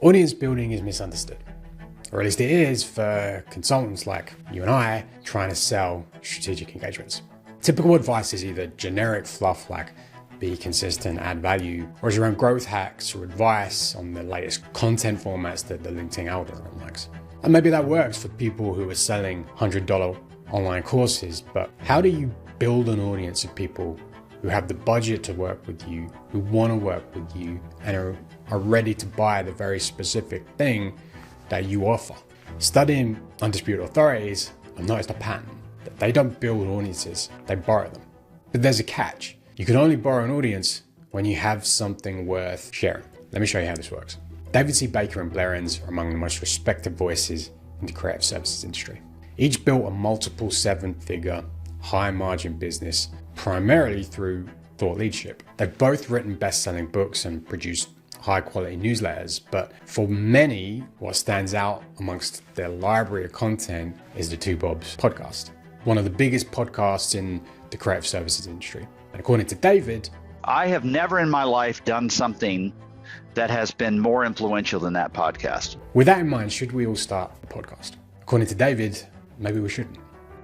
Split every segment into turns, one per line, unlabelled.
Audience building is misunderstood, or at least it is for consultants like you and I trying to sell strategic engagements. Typical advice is either generic fluff like be consistent, add value, or is around growth hacks or advice on the latest content formats that the LinkedIn algorithm likes. And maybe that works for people who are selling $100 online courses, but how do you build an audience of people who have the budget to work with you, who want to work with you, and are ready to buy the very specific thing that you offer? Studying undisputed authorities, I've noticed a pattern that they don't build audiences, they borrow them. But there's a catch. You can only borrow an audience when you have something worth sharing. Let me show you how this works. David C. Baker and Blair Enns are among the most respected voices in the creative services industry. Each built a multiple seven-figure, high-margin business primarily through thought leadership. They've both written best-selling books and produced high-quality newsletters, but for many, what stands out amongst their library of content is the Two Bobs podcast, one of the biggest podcasts in the creative services industry. And according to David,
I have never in my life done something that has been more influential than that podcast.
With that in mind, should we all start a podcast? According to David, maybe we shouldn't.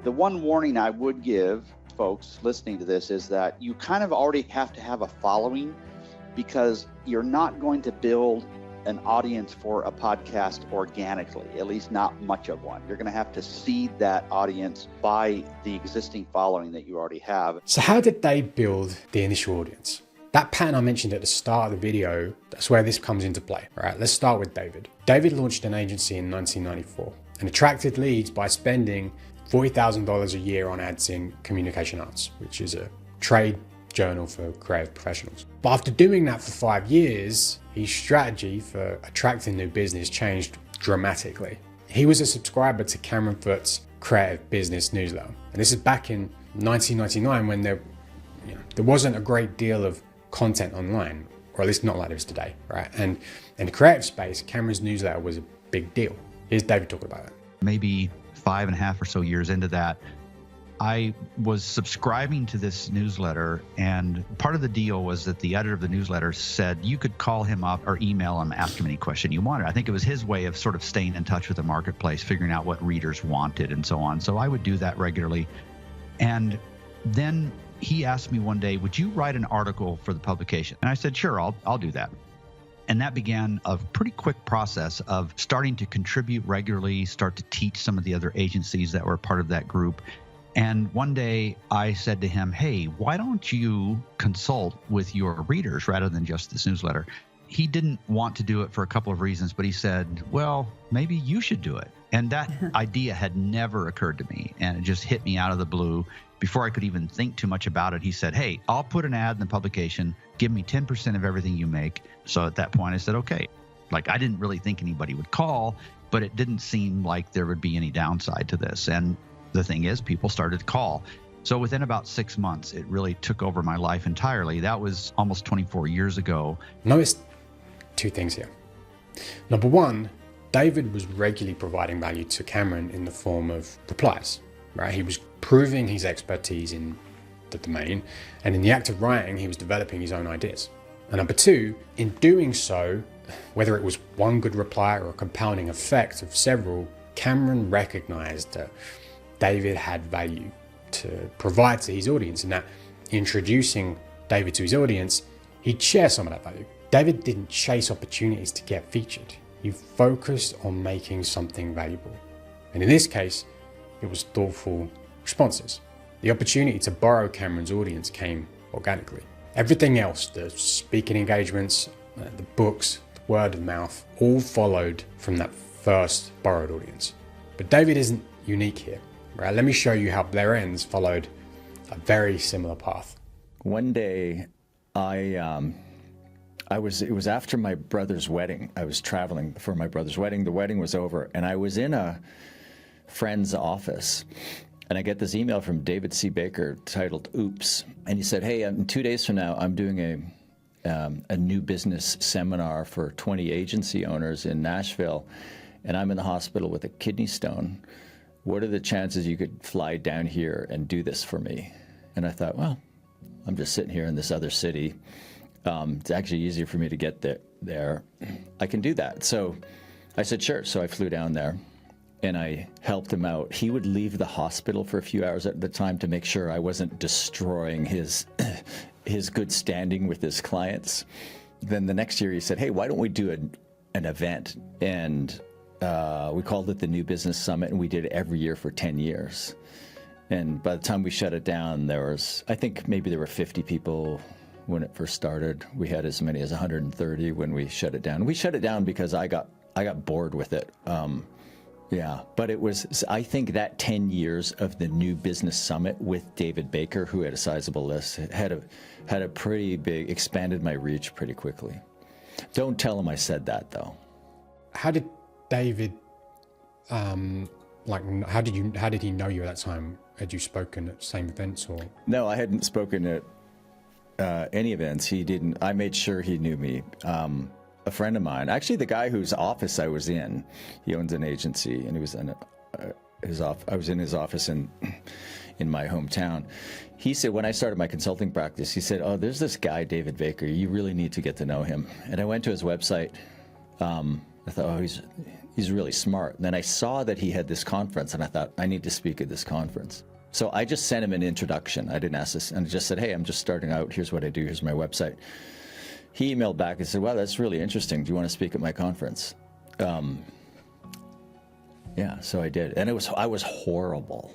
The one warning I would give folks listening to this is that you kind of already have to have a following, because you're not going to build an audience for a podcast organically, at least not much of one. You're going to have to seed that audience by the existing following that you already have.
So how did they build the initial audience? That pattern I mentioned at the start of the video, that's where this comes into play. All right, let's start with David. David launched an agency in 1994 and attracted leads by spending $40,000 a year on ads in Communication Arts, which is a trade journal for creative professionals. But after doing that for 5 years, his strategy for attracting new business changed dramatically. He was a subscriber to Cameron Foote's creative business newsletter. And this is back in 1999 when there wasn't a great deal of content online, or at least not like there is today, right? And in the creative space, Cameron's newsletter was a big deal. Here's David talking about it.
Maybe 5.5 or so years into that, I was subscribing to this newsletter, and part of the deal was that the editor of the newsletter said you could call him up or email him, ask him any question you wanted. I think it was his way of sort of staying in touch with the marketplace, figuring out what readers wanted and so on. So I would do that regularly. And then he asked me one day, would you write an article for the publication? And I said, sure, I'll do that. And that began a pretty quick process of starting to contribute regularly, start to teach some of the other agencies that were part of that group. And one day I said to him, hey, why don't you consult with your readers rather than just this newsletter? He didn't want to do it for a couple of reasons, but he said, well, maybe you should do it. And that idea had never occurred to me. And it just hit me out of the blue. Before I could even think too much about it, he said, hey, I'll put an ad in the publication. Give me 10% of everything you make. So at that point I said, okay. Like, I didn't really think anybody would call, but it didn't seem like there would be any downside to this. And the thing is, people started to call. So within about 6 months, it really took over my life entirely. That was almost 24 years ago.
Notice two things here. Number one, David was regularly providing value to Cameron in the form of replies, right? He was proving his expertise in the domain, and in the act of writing, he was developing his own ideas. And number two, in doing so, whether it was one good reply or a compounding effect of several, Cameron recognized that David had value to provide to his audience, and that introducing David to his audience, he'd share some of that value. David didn't chase opportunities to get featured. He focused on making something valuable. And in this case, it was thoughtful responses. The opportunity to borrow Cameron's audience came organically. Everything else, the speaking engagements, the books, the word of mouth, all followed from that first borrowed audience. But David isn't unique here. Right, let me show you how Blair Enns followed a very similar path.
One day, it was after my brother's wedding. I was traveling for my brother's wedding. The wedding was over, and I was in a friend's office, and I get this email from David C. Baker titled "Oops," and he said, "Hey, in 2 days from now, I'm doing a new business seminar for 20 agency owners in Nashville, and I'm in the hospital with a kidney stone. What are the chances you could fly down here and do this for me?" And I thought, well, I'm just sitting here in this other city. It's actually easier for me to get there. I can do that. So I said, sure. So I flew down there and I helped him out. He would leave the hospital for a few hours at the time to make sure I wasn't destroying his good standing with his clients. Then the next year he said, hey, why don't we do an event? And we called it the New Business Summit, and we did it every year for 10 years. And by the time we shut it down, I think maybe there were 50 people when it first started. We had as many as 130 when we shut it down. We shut it down because I got bored with it. But it was, I think that 10 years of the New Business Summit with David Baker, who had a sizable list, had a pretty big, expanded my reach pretty quickly. Don't tell him I said that, though.
How did David, how did he know you at that time? Had you spoken at the same events or?
No, I hadn't spoken at any events. He didn't. I made sure he knew me. A friend of mine, actually the guy whose office I was in, he owns an agency, and he was in I was in his office in my hometown. He said, when I started my consulting practice, he said, oh, there's this guy, David Baker. You really need to get to know him. And I went to his website. I thought, oh, he's really smart. And then I saw that he had this conference, and I thought, I need to speak at this conference. So I just sent him an introduction. I didn't ask this, and I just said, hey, I'm just starting out. Here's what I do. Here's my website. He emailed back and said, wow, that's really interesting. Do you want to speak at my conference? So I did. And I was horrible.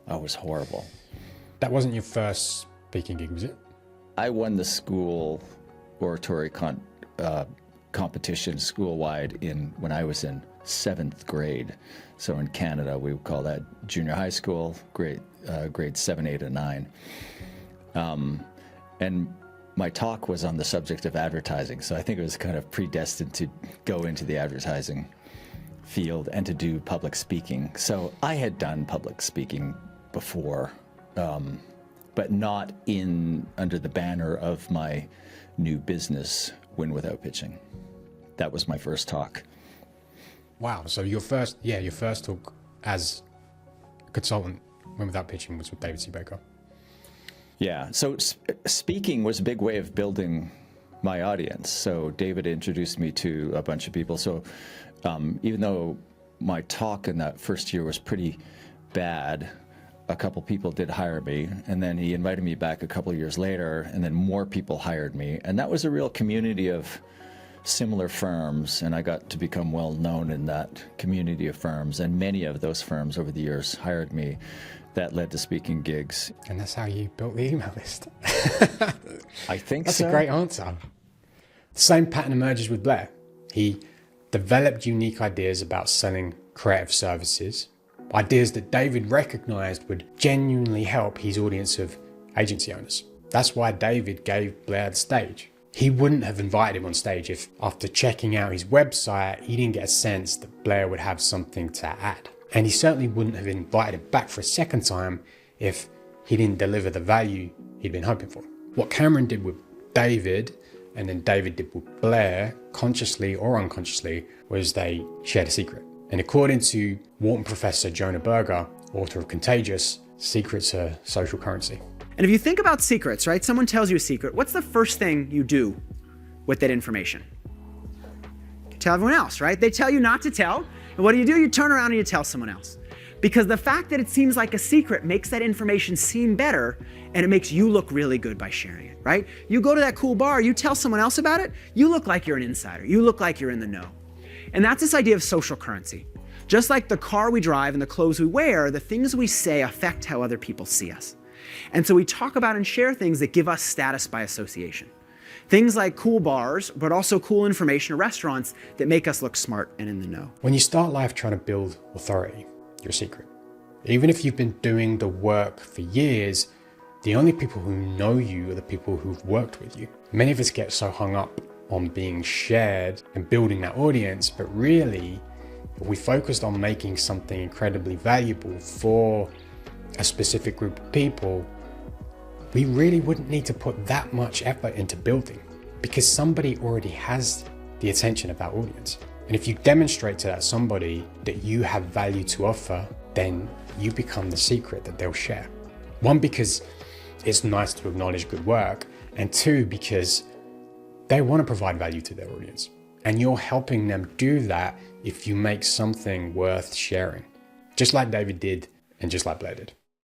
That wasn't your first speaking gig, was it?
I won the school oratory competition school-wide when I was in 7th grade. So in Canada, we would call that junior high school, grade 7, 8, and 9. And my talk was on the subject of advertising. So I think it was kind of predestined to go into the advertising field and to do public speaking. So I had done public speaking before, but not under the banner of my new business, Win Without Pitching. That was my first talk.
Wow. So your first talk as a consultant, Win Without Pitching, was with David C. Baker.
Yeah. So speaking was a big way of building my audience. So David introduced me to a bunch of people. So even though my talk in that first year was pretty bad, a couple people did hire me, and then he invited me back a couple of years later, and then more people hired me. And that was a real community of similar firms, and I got to become well known in that community of firms, and many of those firms over the years hired me. That led to speaking gigs.
And that's how you built the email list.
I think
that's
so.
That's a great answer. The same pattern emerges with Blair. He developed unique ideas about selling creative services, ideas that David recognized would genuinely help his audience of agency owners. That's why David gave Blair the stage. He wouldn't have invited him on stage if, after checking out his website, he didn't get a sense that Blair would have something to add. And he certainly wouldn't have invited him back for a second time if he didn't deliver the value he'd been hoping for. What Cameron did with David, and then David did with Blair, consciously or unconsciously, was they shared a secret. And according to Wharton professor Jonah Berger, author of Contagious, secrets are social currency.
And if you think about secrets, right? Someone tells you a secret. What's the first thing you do with that information? You tell everyone else, right? They tell you not to tell. And what do? You turn around and you tell someone else. Because the fact that it seems like a secret makes that information seem better, and it makes you look really good by sharing it, right? You go to that cool bar, you tell someone else about it, you look like you're an insider. You look like you're in the know. And that's this idea of social currency. Just like the car we drive and the clothes we wear, the things we say affect how other people see us. And so we talk about and share things that give us status by association. Things like cool bars, but also cool information at restaurants that make us look smart and in the know.
When you start life trying to build authority, you're a secret. Even if you've been doing the work for years, the only people who know you are the people who've worked with you. Many of us get so hung up on being shared and building that audience, but really, if we focused on making something incredibly valuable for a specific group of people, we really wouldn't need to put that much effort into building, because somebody already has the attention of that audience. And if you demonstrate to that somebody that you have value to offer, then you become the secret that they'll share. One, because it's nice to acknowledge good work, and two, because They want to provide value to their audience. And you're helping them do that if you make something worth sharing. Just like David did and just like Blair did.